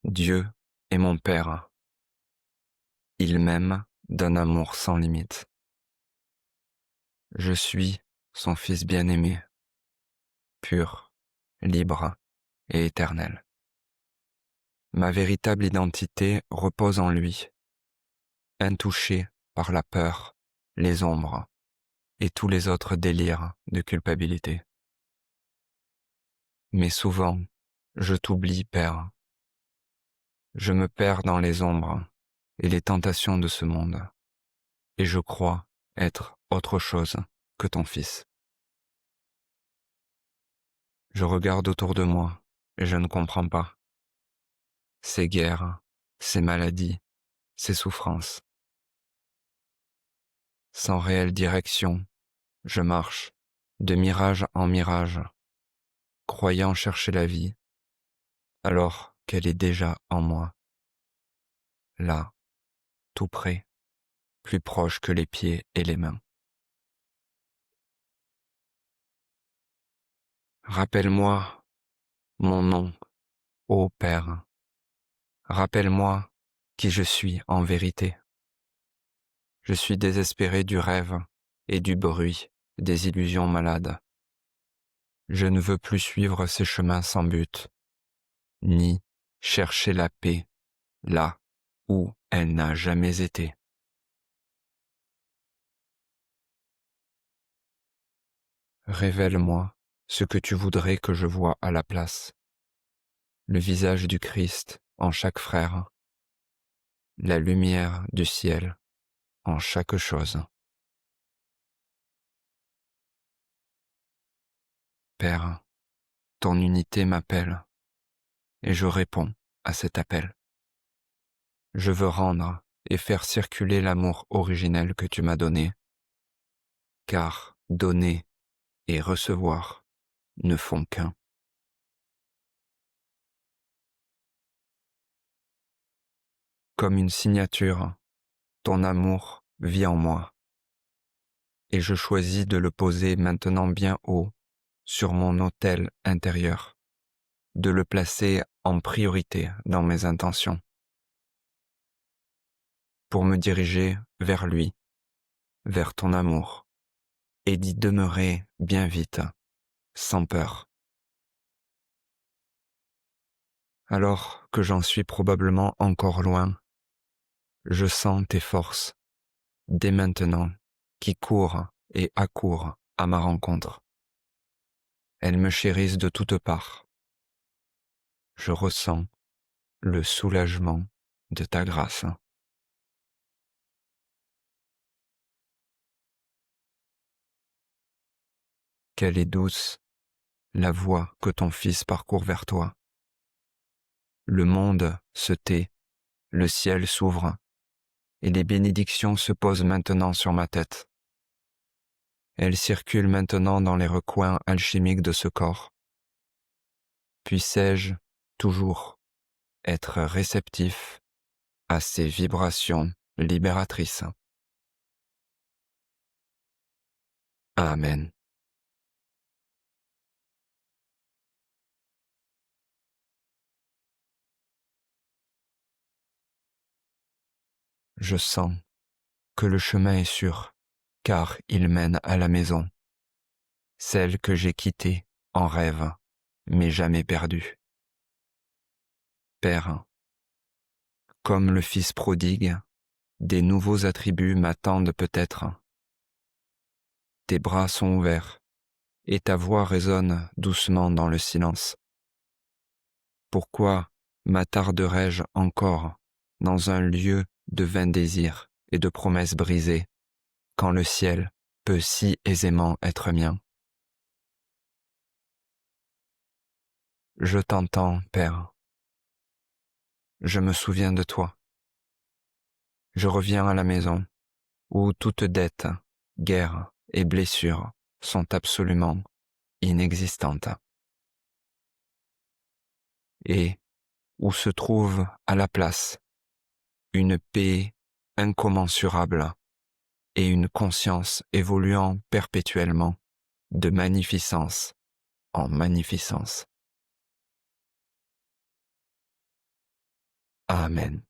Dieu est mon Père. Il m'aime d'un amour sans limite. Je suis son Fils bien-aimé, pur, libre et éternel. Ma véritable identité repose en lui, intouchée par la peur, les ombres et tous les autres délires de culpabilité. Mais souvent, je t'oublie, Père. Je me perds dans les ombres et les tentations de ce monde, et je crois être autre chose que ton Fils. Je regarde autour de moi et je ne comprends pas. Ces guerres, ces maladies, ces souffrances. Sans réelle direction, je marche de mirage en mirage, croyant chercher la vie, alors qu'elle est déjà en moi, là, tout près, plus proche que les pieds et les mains. Rappelle-moi mon nom, ô Père. Rappelle-moi qui je suis en vérité. Je suis désespéré du rêve et du bruit des illusions malades. Je ne veux plus suivre ces chemins sans but, ni chercher la paix là où elle n'a jamais été. Révèle-moi ce que tu voudrais que je voie à la place. Le visage du Christ en chaque frère, la lumière du ciel en chaque chose. Père, ton unité m'appelle et je réponds à cet appel. Je veux rendre et faire circuler l'amour originel que tu m'as donné, car donner et recevoir ne font qu'un. Comme une signature, ton amour vit en moi, et je choisis de le poser maintenant bien haut sur mon autel intérieur, de le placer en priorité dans mes intentions, pour me diriger vers lui, vers ton amour, et d'y demeurer bien vite, sans peur. Alors que j'en suis probablement encore loin, je sens tes forces, dès maintenant, qui courent et accourent à ma rencontre. Elles me chérissent de toutes parts. Je ressens le soulagement de ta grâce. Quelle est douce la voie que ton Fils parcourt vers toi. Le monde se tait, le ciel s'ouvre, et les bénédictions se posent maintenant sur ma tête. Elles circulent maintenant dans les recoins alchimiques de ce corps. Puissais-je toujours être réceptif à ces vibrations libératrices. Amen. Je sens que le chemin est sûr, car il mène à la maison, celle que j'ai quittée en rêve, mais jamais perdue. Père, comme le Fils prodigue, des nouveaux attributs m'attendent peut-être. Tes bras sont ouverts, et ta voix résonne doucement dans le silence. Pourquoi m'attarderais-je encore dans un lieu de vains désirs et de promesses brisées, quand le ciel peut si aisément être mien? Je t'entends, Père. Je me souviens de toi. Je reviens à la maison, où toute dette, guerre et blessure sont absolument inexistantes, et où se trouve à la place une paix incommensurable et une conscience évoluant perpétuellement de magnificence en magnificence. Amen.